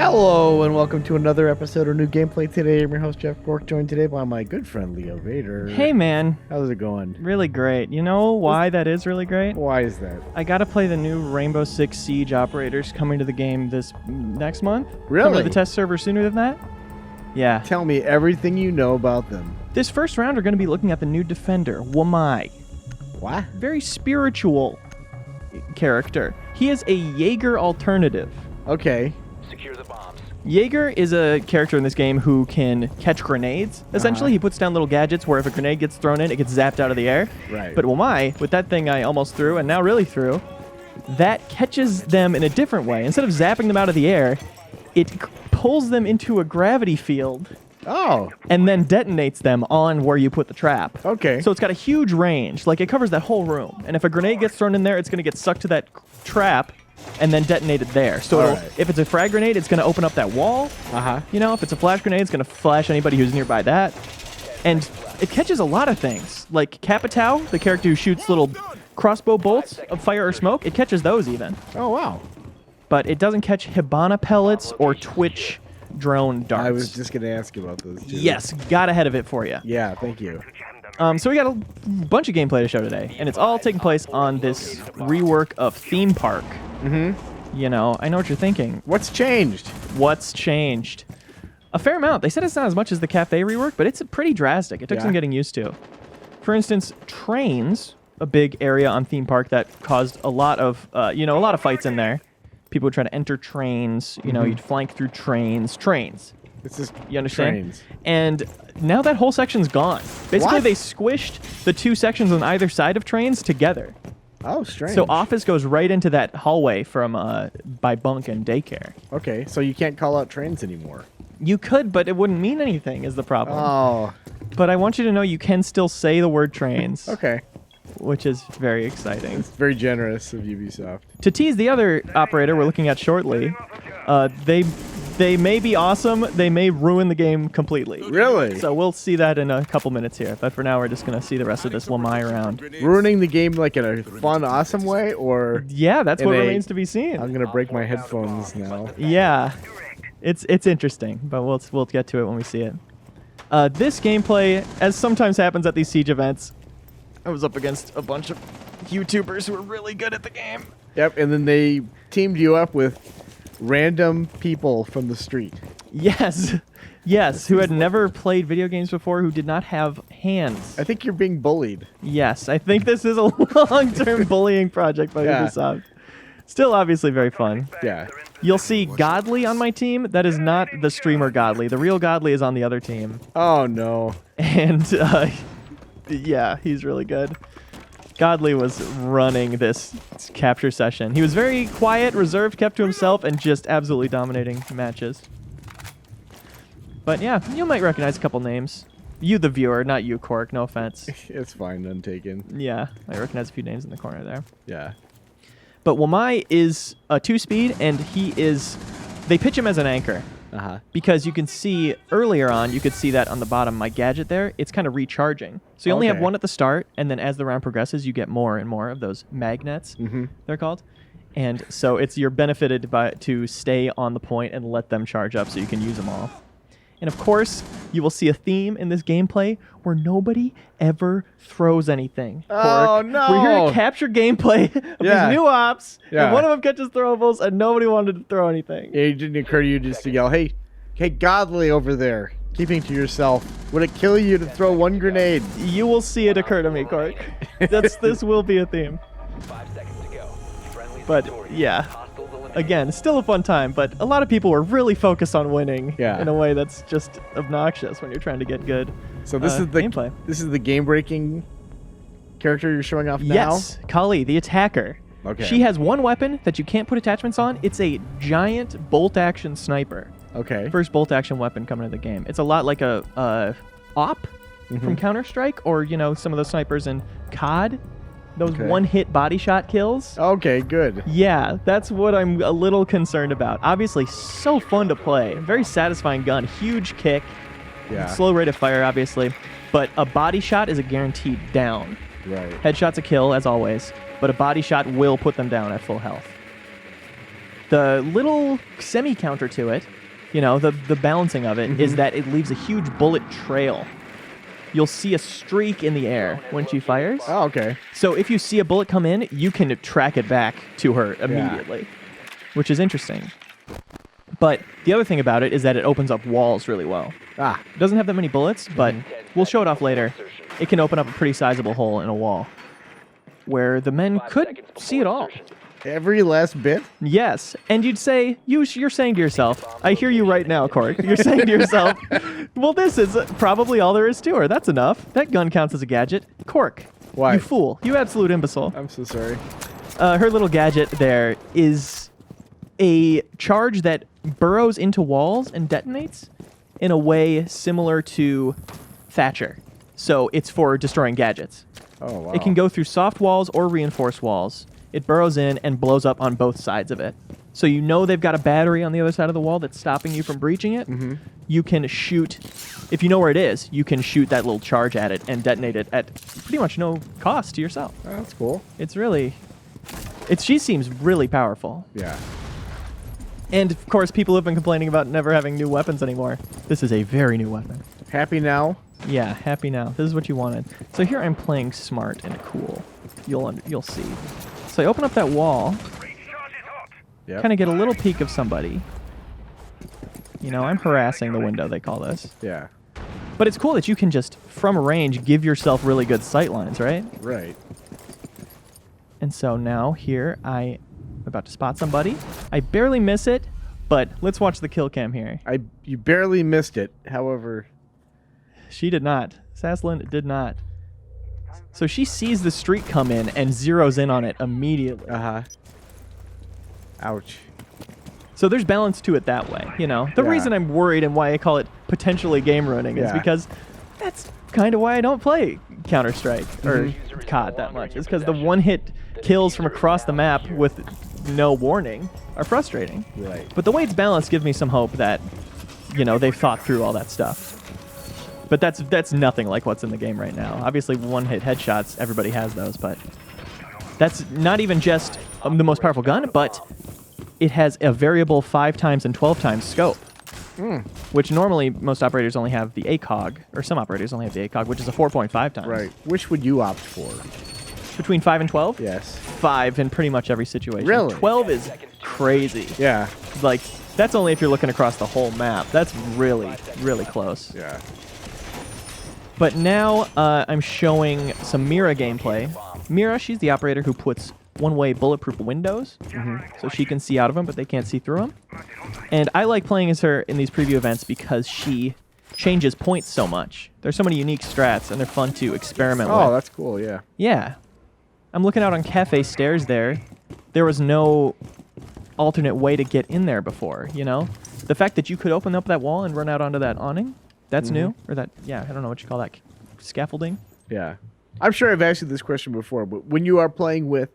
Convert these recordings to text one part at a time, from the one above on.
Hello and welcome to another episode of New Gameplay Today. I'm your host Jeff Cork, joined today by my good friend Leo Vader. Hey man. How's it going? Really great. You know why that is really great? Why is that? I gotta play the new Rainbow Six Siege operators coming to the game this next month. Really? Coming to the test server sooner than that? Yeah. Tell me everything you know about them. This first round we're gonna be looking at the new defender, Wamai. What? Very spiritual character. He is a Jaeger alternative. Okay. Secure the bombs. Jaeger is a character in this game who can catch grenades. Essentially, he puts down little gadgets where if a grenade gets thrown in, it gets zapped out of the air. Right. But Wamai, with that thing I almost threw and now really threw, that catches them in a different way. Instead of zapping them out of the air, it pulls them into a gravity field Oh. and then detonates them on where you put the trap. Okay. So it's got a huge range. Like, it covers that whole room. And if a grenade gets thrown in there, it's going to get sucked to that trap and then detonated there. So All right. if it's a frag grenade, it's going to open up that wall. You know, if it's a flash grenade, it's going to flash anybody who's nearby that. And it catches a lot of things. Like Capitao, the character who shoots little crossbow bolts of fire or smoke, it catches those even. Oh, wow. But it doesn't catch Hibana pellets or Twitch drone darts. I was just going to ask you about those too. Yes, got ahead of it for you. Yeah, thank you. So we got a bunch of gameplay to show today, and it's all taking place on this rework of Theme Park. Mm-hmm. You know, I know what you're thinking. What's changed? What's changed? A fair amount. They said it's not as much as the cafe rework, but it's pretty drastic. It took some getting used to. For instance, trains, a big area on Theme Park that caused a lot of, a lot of fights in there. People would try to enter trains. You know, you'd flank through trains. It's just You understand? trains. And now that whole section's gone. Basically, What? they squished the two sections on either side of trains together. Oh, strange. So office goes right into that hallway from by bunk and daycare. Okay, so you can't call out trains anymore. You could, but it wouldn't mean anything is the problem. Oh, But I want you to know you can still say the word trains, okay. which is very exciting. It's very generous of Ubisoft. To tease the other operator we're looking at shortly, they may be awesome. They may ruin the game completely. Really? So we'll see that in a couple minutes here. But for now, we're just going to see the rest of this Wamai round. Ruining the game like in a fun, awesome way, or Yeah, that's In what a- remains to be seen. I'm gonna break my headphones now. Yeah, it's interesting, but we'll get to it when we see it. This gameplay, as sometimes happens at these Siege events, I was up against a bunch of YouTubers who are really good at the game. Yep, and then they teamed you up with random people from the street. Yes, who had never played video games before, who did not have hands. I think you're being bullied. Yes, I think this is a long-term bullying project by Yeah. Ubisoft. Still obviously very fun. Yeah. You'll see Godly on my team. That is not the streamer Godly. The real Godly is on the other team. Oh no. And yeah, he's really good. Godly was running this capture session. He was very quiet, reserved, kept to himself, and just absolutely dominating matches. But yeah, you might recognize a couple names. You, the viewer, not you, Cork. No offense. It's fine, untaken. Yeah, I recognize a few names in the corner there. Yeah. But Wamai is a 2-speed, and they pitch him as an anchor. Because you can see earlier on, you could see that on the bottom, my gadget there, it's kind of recharging. So you only have Okay. one at the start, and then as the round progresses, you get more and more of those magnets, they're called. And so you're benefited to stay on the point and let them charge up so you can use them all. And of course, you will see a theme in this gameplay where nobody ever throws anything. Oh, Cork. no. We're here to capture gameplay of Yeah. these new ops, Yeah. and one of them catches throwables, and nobody wanted to throw anything. It didn't occur to you just to yell, hey, Godly over there, keeping to yourself. Would it kill you to throw one grenade? You will see it occur to me, Cork. This will be a theme. 5 seconds to go. Friendly But victorious. yeah, Hostiles eliminated. again, still a fun time, but a lot of people were really focused on winning Yeah. in a way that's just obnoxious when you're trying to get good So this is the gameplay. This is the game-breaking character you're showing off now? Yes, Kali, the attacker. Okay. She has one weapon that you can't put attachments on. It's a giant bolt-action sniper. Okay. First bolt-action weapon coming into the game. It's a lot like a op from Counter-Strike, or some of those snipers in COD. Those Okay. one-hit body shot kills. Okay, good. Yeah, that's what I'm a little concerned about. Obviously, so fun to play. Very satisfying gun. Huge kick. Yeah. Slow rate of fire, obviously. But a body shot is a guaranteed down. Right. Headshot's a kill, as always. But a body shot will put them down at full health. The little semi-counter to it, you know, the balancing of it, is that it leaves a huge bullet trail. You'll see a streak in the air when she fires. Oh, okay. So if you see a bullet come in, you can track it back to her immediately, which is interesting. But the other thing about it is that it opens up walls really well. Ah. It doesn't have that many bullets, but we'll show it off later. It can open up a pretty sizable hole in a wall where the men could see it all. Every last bit? Yes, and you'd say, you're saying to yourself, I hear you right now, Cork. You're saying to yourself, well, this is probably all there is to her. That's enough. That gun counts as a gadget. Cork. Why? You fool. You absolute imbecile. I'm so sorry. Her little gadget there is a charge that burrows into walls and detonates in a way similar to Thatcher. So it's for destroying gadgets. Oh, wow. It can go through soft walls or reinforced walls. It burrows in and blows up on both sides of it. So you know they've got a battery on the other side of the wall that's stopping you from breaching it. Mm-hmm. You can shoot, if you know where it is, you can shoot that little charge at it and detonate it at pretty much no cost to yourself. Oh, that's cool. She seems really powerful. Yeah. And of course, people have been complaining about never having new weapons anymore. This is a very new weapon. Happy now? Yeah, happy now. This is what you wanted. So here I'm playing smart and cool. You'll see. So I open up that wall, Yep. kind of get a little peek of somebody. You know, I'm harassing the window, they call this. Yeah. But it's cool that you can just, from range, give yourself really good sight lines, right? Right. And so now here I'm about to spot somebody. I barely miss it, but let's watch the kill cam here. You barely missed it. However, She did not. Saslin did not. So she sees the streak come in and zeroes in on it immediately. uh-huh. Ouch. So there's balance to it that way, you know. The Yeah. reason I'm worried and why I call it potentially game ruining is Yeah. because that's kind of why I don't play Counter-Strike or COD that much. Is because the one-hit kills from across the map with no warning are frustrating. Right. But the way it's balanced gives me some hope that, you know, they've thought through all that stuff. But that's nothing like what's in the game right now. Obviously, one-hit headshots, everybody has those, but that's not even just the most powerful gun, but it has a variable 5 times and 12 times scope, which normally most operators only have the ACOG, or some operators only have the ACOG, which is a 4.5 times. Right. Which would you opt for? Between 5 and 12? Yes. 5 in pretty much every situation. Really? 12 is crazy. Yeah. Like, that's only if you're looking across the whole map. That's really, really close. Yeah. But now I'm showing some Mira gameplay. Mira, she's the operator who puts one-way bulletproof windows, so she can see out of them, but they can't see through them. And I like playing as her in these preview events because she changes points so much. There's so many unique strats, and they're fun to experiment with. Oh, that's cool, yeah. Yeah. I'm looking out on Cafe Stairs there. There was no alternate way to get in there before, you know? The fact that you could open up that wall and run out onto that awning, that's new. Or that, yeah, I don't know what you call that, scaffolding? Yeah. I'm sure I've asked you this question before, but when you are playing with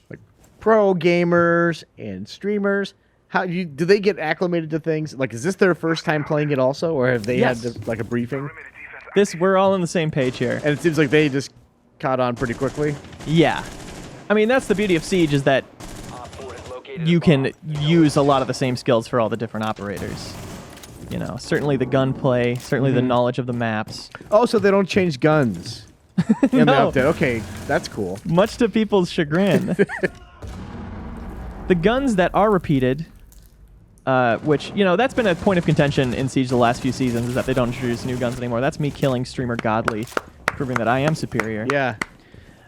like pro gamers and streamers, how do they get acclimated to things? Like, is this their first time playing it also, or have they Yes. had like a briefing? We're all on the same page here. And it seems like they just caught on pretty quickly. Yeah. I mean, that's the beauty of Siege, is that you can use a lot of the same skills for all the different operators. You know, certainly the gunplay, certainly the knowledge of the maps. Oh, so they don't change guns in No. the update. Okay, that's cool. Much to people's chagrin. The guns that are repeated, which, you know, that's been a point of contention in Siege the last few seasons, is that they don't introduce new guns anymore. That's me killing streamer Godly, proving that I am superior. Yeah.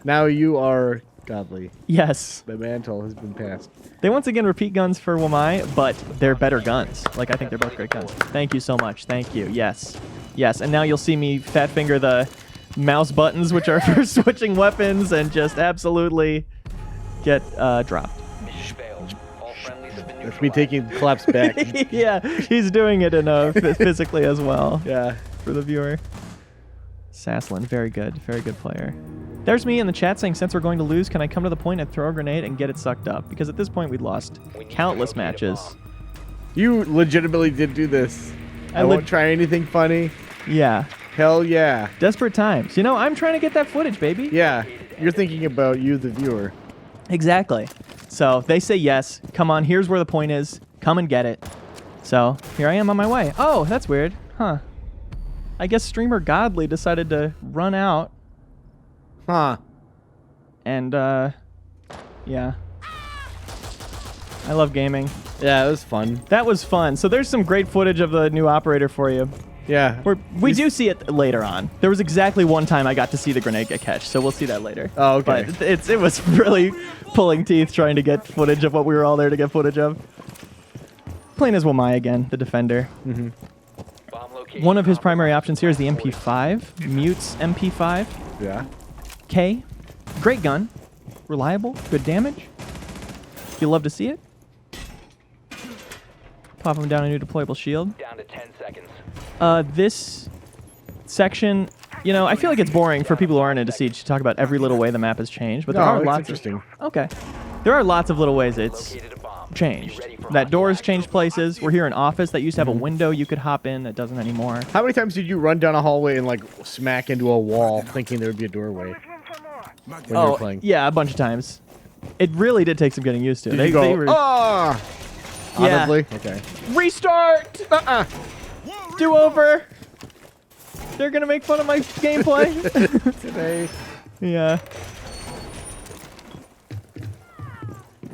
Now you are godly. Yes. The mantle has been passed. They once again repeat guns for Wamai, but they're better guns. Like, I think they're both great guns. Thank you so much. Thank you. Yes. Yes. And now you'll see me fat finger the mouse buttons, which are for switching weapons, and just absolutely get dropped. Mission failed. All friendlies have been That's me taking claps back. Yeah, he's doing it physically as well. Yeah. For the viewer. Saslin, very good player. There's me in the chat saying, since we're going to lose, can I come to the point and throw a grenade and get it sucked up? Because at this point, we'd lost countless matches. You legitimately did do this. I won't try anything funny. Yeah. Hell yeah. Desperate times. You know, I'm trying to get that footage, baby. Yeah. You're thinking about you, the viewer. Exactly. So they say yes. Come on, here's where the point is. Come and get it. So here I am on my way. Oh, that's weird. Huh. I guess streamer Godly decided to run out. Huh. And, yeah. I love gaming. Yeah, it was fun. That was fun. So there's some great footage of the new operator for you. Yeah. We do see it later on. There was exactly one time I got to see the grenade get catched, so we'll see that later. Oh, okay. But it was really pulling teeth trying to get footage of what we were all there to get footage of. Playing as Wamai again, the defender. Bomb location One of his primary options here is the MP5. Mutes MP5. Yeah. K. Great gun. Reliable. Good damage. You love to see it. Pop him down a new deployable shield. down to 10 seconds. This section, you know, I feel like it's boring for people who aren't into Siege to talk about every little way the map has changed, but there No, are it's lots. interesting. Okay, there are lots of little ways it's Located a bomb. changed. Be ready for That door's hostile changed places. We're here in office that used to have a window you could hop in that doesn't anymore. How many times did you run down a hallway and like smack into a wall thinking there would be a doorway when you were playing? Yeah, a bunch of times. It really did take some getting used to. Did They you go, were- ah! Yeah. Audibly? Okay. Restart! Do over! They're gonna make fun of my gameplay. Today. Yeah.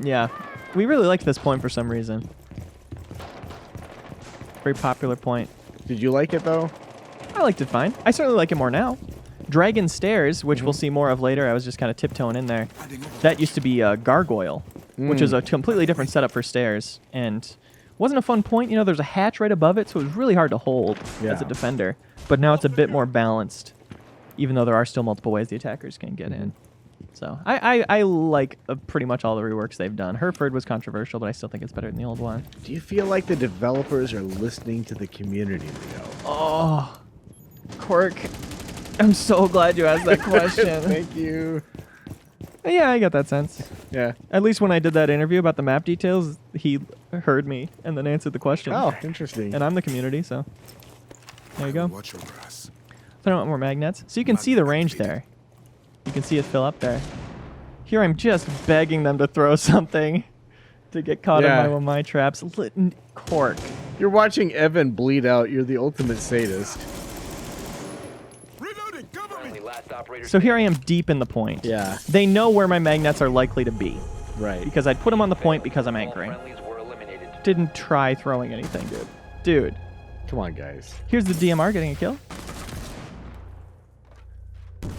Yeah. We really liked this point for some reason. Very popular point. Did you like it though? I liked it fine. I certainly like it more now. Dragon Stairs, which we'll see more of later. I was just kind of tiptoeing in there. That used to be a gargoyle, which is a completely different setup for stairs. And wasn't a fun point. You know, there's a hatch right above it, so it was really hard to hold as a Yeah. defender. But now it's a bit more balanced, even though there are still multiple ways the attackers can get in. So I like pretty much all the reworks they've done. Hereford was controversial, but I still think it's better than the old one. Do you feel like the developers are listening to the community, Leo? Oh, Cork. I'm so glad you asked that question. Thank you. Yeah, I got that sense. Yeah. At least when I did that interview about the map details, he heard me and then answered the question. Oh, interesting. And I'm the community, so there you go. Watch your grass. I don't want more magnets. So you can see the range there. You can see it fill up there. Here I'm just begging them to throw something to get caught Yeah. in one of my traps. Cork. You're watching Evan bleed out. You're the ultimate sadist. Reloading, cover Friendly me. last operator. So here I am deep in the point. Yeah. They know where my magnets are likely to be Right. because I'd put them on the point because I'm All anchoring. friendlies were eliminated. Didn't try throwing anything, dude. Dude. Come on, guys. Here's the DMR getting a kill.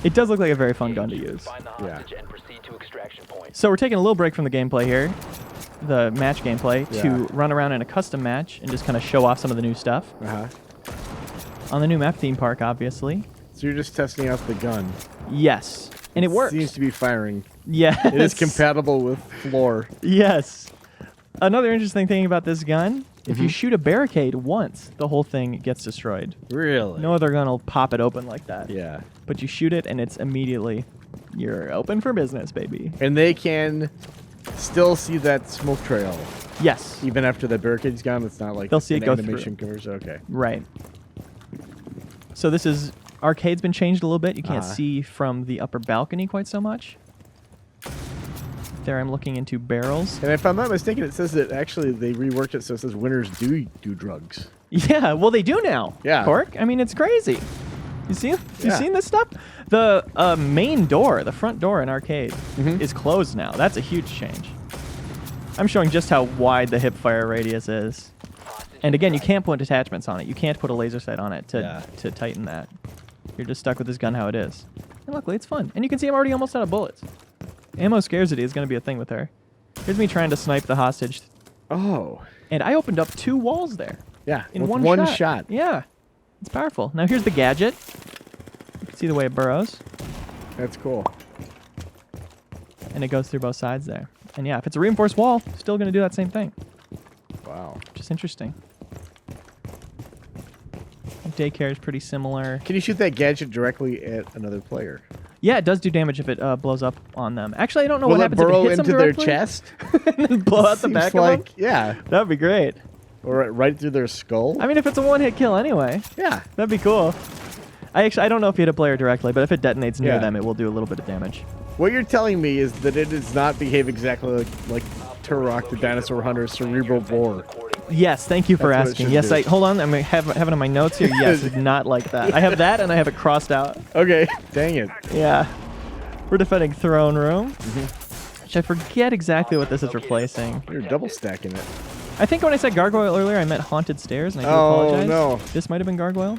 It does look like a very fun gun to use. Find the Yeah. hostage and proceed to extraction point. So we're taking a little break from the gameplay here, the match gameplay, Yeah. to run around in a custom match and just kind of show off some of the new stuff. Uh-huh. On the new map theme park, obviously. So you're just testing out the gun. Yes. And it works. Seems to be firing. Yes. It is compatible with floor. Yes. Another interesting thing about this gun, if Mm-hmm. you shoot a barricade once, the whole thing gets destroyed. Really? No other gun will pop it open like that. Yeah. But you shoot it and it's immediately, you're open for business, baby. And they can still see that smoke trail. Yes. Even after the barricade's gone, it's not like They'll see it an go animation covers. Okay. Right. So this is, arcade's been changed a little bit. You can't Uh-huh. see from the upper balcony quite so much. There I'm looking into barrels. And if I'm not mistaken, it says that actually they reworked it so it says winners do drugs. Yeah, well they do now. Yeah. Cork. I mean, it's crazy. You see? You Yeah. seen this stuff? The main door, the front door in arcade, Mhm. is closed now. That's a huge change. I'm showing just how wide the hip fire radius is. And again, you can't put attachments on it. You can't put a laser sight on it to tighten that. You're just stuck with this gun how it is. And luckily, it's fun. And you can see I'm already almost out of bullets. Ammo scarcity is going to be a thing with her. Here's me trying to snipe the hostage. Oh. And I opened up 2 walls there. Yeah. In with one shot. shot. Yeah. It's powerful. Now here's the gadget. You can see the way it burrows. That's cool. And it goes through both sides there. And yeah, if it's a reinforced wall, still going to do that same thing. Wow. Just interesting. Daycare is pretty similar. Can you shoot that gadget directly at another player? Yeah, it does do damage if it blows up on them. Actually, I don't know Will what it happens if burrow it hits into them their directly chest? and then blow out the Seems back like, of them. yeah. That'd be great. Or right through their skull? I mean, if it's a one-hit kill anyway, yeah. that'd be cool. I don't know if you hit a player directly, but if it detonates near Yeah. them, it will do a little bit of damage. What you're telling me is that it does not behave exactly like Turok the Dinosaur Hunter's cerebral boar. Yes, thank you for That's what it asking. should Yes, do. hold on. I'm gonna have it in my notes here. Yes, it's not like that. I have that, and I have it crossed out. Okay. Dang it. Yeah. We're defending Throne Room, which I forget exactly what this is replacing. You're double stacking it. I think when I said Gargoyle earlier, I meant Haunted Stairs, and I do Oh, apologize. no. This might have been Gargoyle.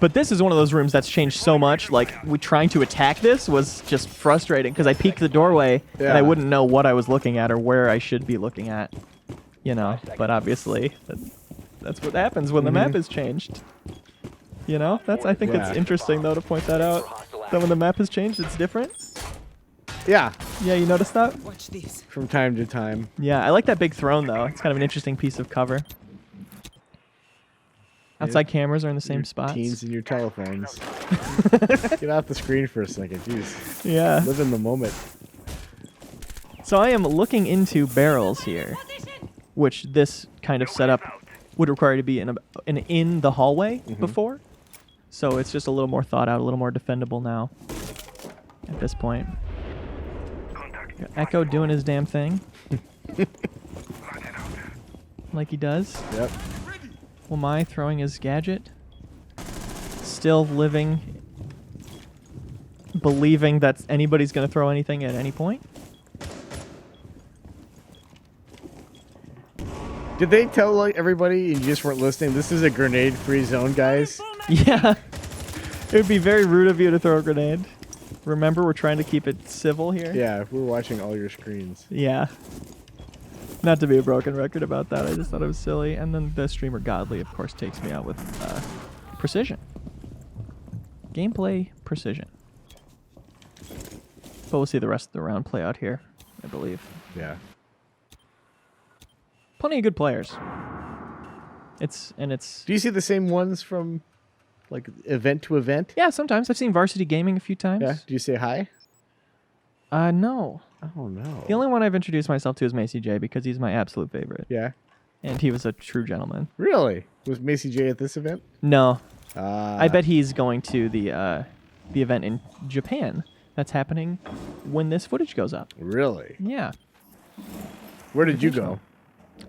But this is one of those rooms that's changed so much. Like, trying to attack this was just frustrating because I peeked the doorway and I Yeah. wouldn't know what I was looking at or where I should be looking at. You know, but obviously that's what happens when the map is changed. You know, I think Yeah. it's interesting though to point that out. That when the map has changed, it's different. Yeah. Yeah, you noticed that? Watch this. From time to time. Yeah, I like that big throne though. It's kind of an interesting piece of cover. Outside cameras are in the same Your spots. Teens and your telephones. Get off the screen for a second. Jeez. Yeah. Live in the moment. So I am looking into barrels here, which this kind of setup would require to be in the hallway before. So it's just a little more thought out, a little more defendable now at this point. Got Echo doing his damn thing. Like he does. Yep. Wamai throwing his gadget. Still living, believing that anybody's going to throw anything at any point. Did they tell like everybody and you just weren't listening? This is a grenade-free zone, guys. Yeah. It would be very rude of you to throw a grenade. Remember, we're trying to keep it civil here. Yeah, we're watching all your screens. Yeah. Not to be a broken record about that. I just thought it was silly. And then the streamer Godly, of course, takes me out with precision. Gameplay precision. But we'll see the rest of the round play out here, I believe. Yeah. Plenty of good players. It's Do you see the same ones from like event to event? yeah, sometimes I've seen Varsity Gaming a few times. Yeah. Do you say hi? No. Oh no. The only one I've introduced myself to is Macy J because he's my absolute favorite. Yeah. And he was a true gentleman. Really? Was Macy J at this event? No. Ah. I bet he's going to the event in Japan that's happening when this footage goes up. Really? Yeah. Where did you go?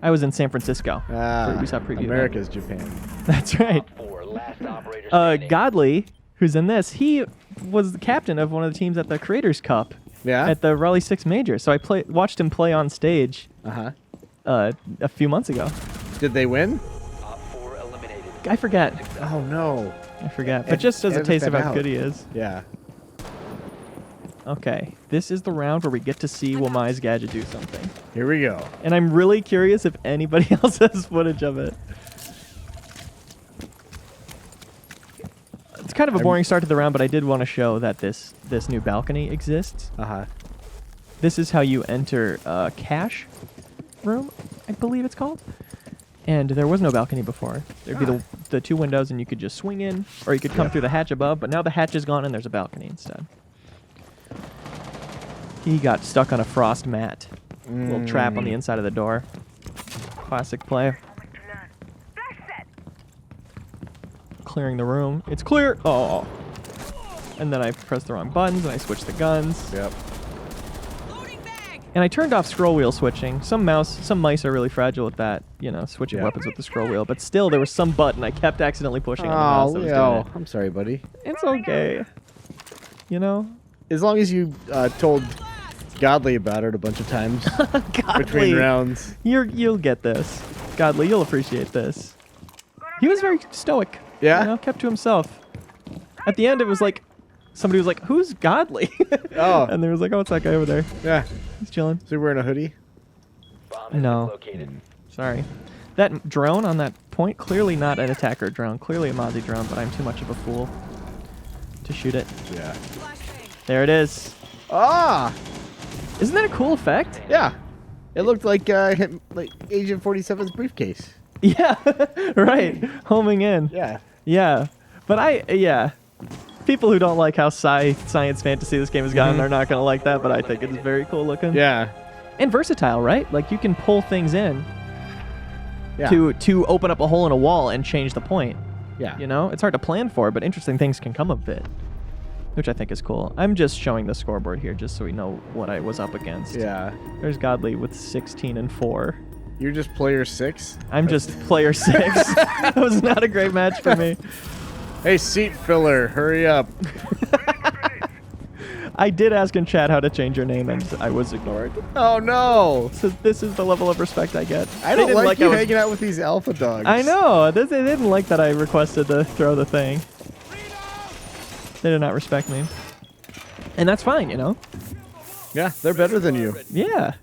I was in San Francisco. Ah. We saw preview event. America's Japan. That's right. Op 4, last operator standing. Godly, who's in this, he was the captain of one of the teams at the Creators Cup Yeah. at the Raleigh 6 Major. So I watched him play on stage Uh-huh. a few months ago. Did they win? Op 4 eliminated. I forget. Oh no. But Ed- just as a Ed's taste of been how out. good he is. Yeah. Okay, this is the round where we get to see Wamai's gadget do something. Here we go. And I'm really curious if anybody else has footage of it. It's kind of a boring start to the round, but I did want to show that this new balcony exists. Uh-huh. This is how you enter cash room, I believe it's called. And there was no balcony before. There'd be the two windows, and you could just swing in, or you could come through the hatch above, but now the hatch is gone, and there's a balcony instead. He got stuck on a frost mat. Little trap on the inside of the door. Classic play. Clearing the room. It's clear! Oh. And then I pressed the wrong buttons, and I switched the guns. Yep. And I turned off scroll wheel switching. Some mice are really fragile with that, you know, switching Yeah. weapons with the scroll wheel. But still, there was some button I kept accidentally pushing on the mouse Oh, that was Leo. doing it. I'm sorry, buddy. It's okay. You know? As long as you told Godly about it a bunch of times between rounds. You'll get this. Godly, you'll appreciate this. He was very stoic. Yeah? You know, kept to himself. At the end, it was like, somebody was like, who's Godly? Oh. And there was like, oh, it's that guy over there. Yeah. He's chilling. So you're wearing a hoodie? Bomb has No. been located. Sorry. That drone on that point, clearly not an attacker drone. Clearly a Mozzie drone, but I'm too much of a fool to shoot it. Yeah. There it is. Ah! Isn't that a cool effect? Yeah. It looked like Agent 47's briefcase. Yeah, right. Homing in. Yeah. Yeah. But people who don't like how science fantasy this game has gotten are not going to like that, but I think it's very cool looking. Yeah. And versatile, right? Like you can pull things in Yeah. to open up a hole in a wall and change the point. Yeah. You know, it's hard to plan for, but interesting things can come of it, which I think is cool. I'm just showing the scoreboard here just so we know what I was up against. Yeah. There's Godly with 16-4. You're just player 6? I'm just player 6. That was not a great match for me. Hey, seat filler, hurry up. I did ask in chat how to change your name, and I was ignored. Oh, no. So this is the level of respect I get. I They don't didn't like you I was- hanging out with these alpha dogs. I know. They didn't like that I requested to throw the thing. They did not respect me. And that's fine, you know? Yeah, they're better than you. Yeah.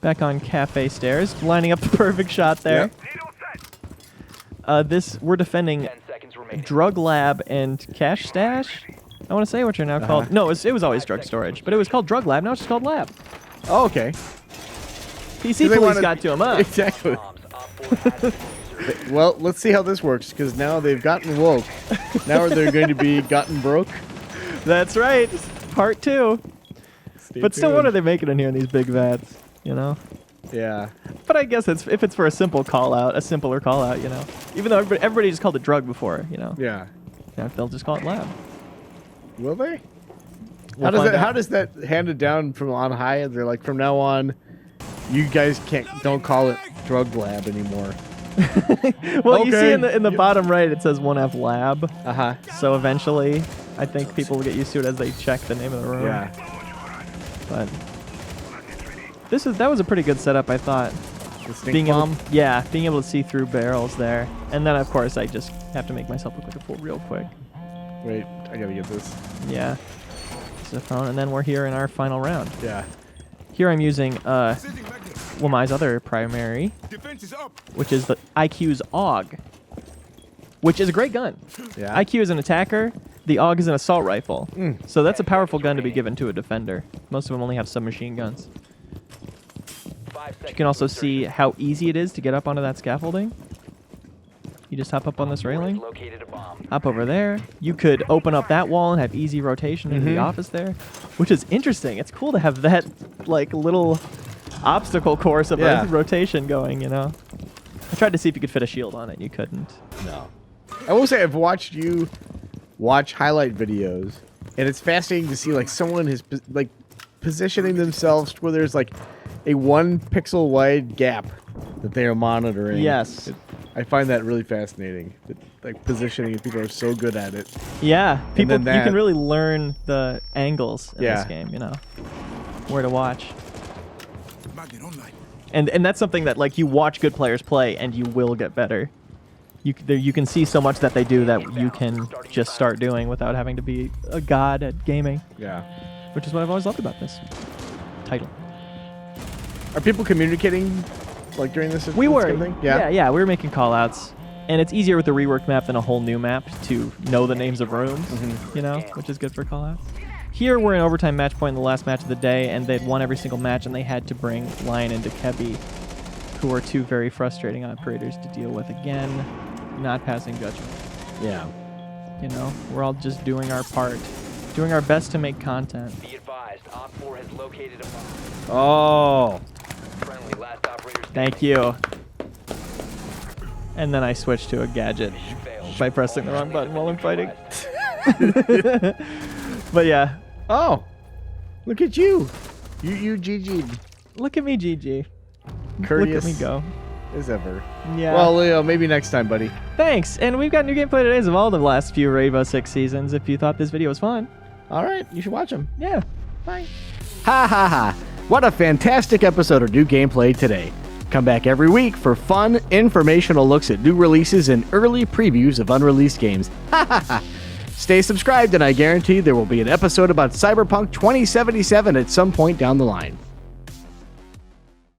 Back on cafe stairs, lining up the perfect shot there. We're defending 10 seconds remaining. Drug Lab and Cash Stash. I want to say what you're now called. No, it was always Drug Storage, but it was called Drug Lab. Now it's just called Lab. Oh, okay. PC they police wanted- got to him up. Exactly. Bombs. Op 4 has diffuser. Well, let's see how this works, because now they've gotten woke. Now they're going to be gotten broke. That's right. Part 2. But still, what tuned. are they making in here in these big vats? You know? Yeah. But I guess if it's for a simple call out, a simpler call out, you know. Even though everybody just called it drug before, you know. Yeah. Now they'll just call it lab. Will they? We'll How find out. does that handed down from on high? They're like, from now on, you guys don't call it drug lab anymore. Well, you see Okay. in the bottom right it says 1F lab. Uh-huh. So eventually, I think people will get used to it as they check the name of the room. Yeah. But that was a pretty good setup, I thought. The stink Being bomb? being able to see through barrels there, and then of course I just have to make myself look like a fool real quick. Wait, I gotta get this. Yeah. It's a phone, and then we're here in our final round. Yeah. Here I'm using Wamai's other primary, which is the IQ's AUG, which is a great gun. Yeah. IQ is an attacker, the AUG is an assault rifle. Mm. So that's a powerful gun to be given to a defender. Most of them only have submachine guns. 5 seconds You can also to see insertion. how easy it is to get up onto that scaffolding. You just hop up on this Op 4 has railing, located a bomb. hop over there. You could open up that wall and have easy rotation into the Mhm. office there, which is interesting. It's cool to have that like little obstacle course of Yeah. a rotation going, you know. I tried to see if you could fit a shield on it, you couldn't. No. I will say I've watched you watch highlight videos, and it's fascinating to see like someone is like positioning themselves where there's like a 1 pixel wide gap that they are monitoring. Yes. I find that really fascinating. Like positioning, people are so good at it. Yeah, people then you can that- really learn the angles in this Yeah. game, you know. Where to watch. And that's something that like you watch good players play and you will get better. You can see so much that they do that you can just start doing without having to be a god at gaming, Yeah. which is what I've always loved about this title. Are people communicating like during this? We this were, kind of thing? yeah, we were making call outs. And it's easier with the reworked map than a whole new map to know the names of rooms, you know, which is good for call outs. Here we're in overtime match point in the last match of the day, and they'd won every single match, and they had to bring Lion and Dekebi, who are two very frustrating operators to deal with. Again, not passing judgment. Yeah. You know, we're all just doing our part, doing our best to make content. Be advised, Op 4 has located a bomb. Oh. Friendly, last operator Thank you. And then I switched to a gadget failed. by pressing the wrong button while I'm fighting. Neutralized. But yeah, Oh. Look at you. You GG'd. look at me, GG. Courteous Look at me go. as ever. Yeah. Well, Leo, maybe next time, buddy. Thanks, and we've got new gameplay today's of all the last few Rainbow Six seasons. If you thought this video was fun, All right, you should watch them. yeah. Bye. Ha ha ha. What a fantastic episode of new gameplay today. Come back every week for fun, informational looks at new releases and early previews of unreleased games. Ha ha ha. Stay subscribed, and I guarantee there will be an episode about Cyberpunk 2077 at some point down the line.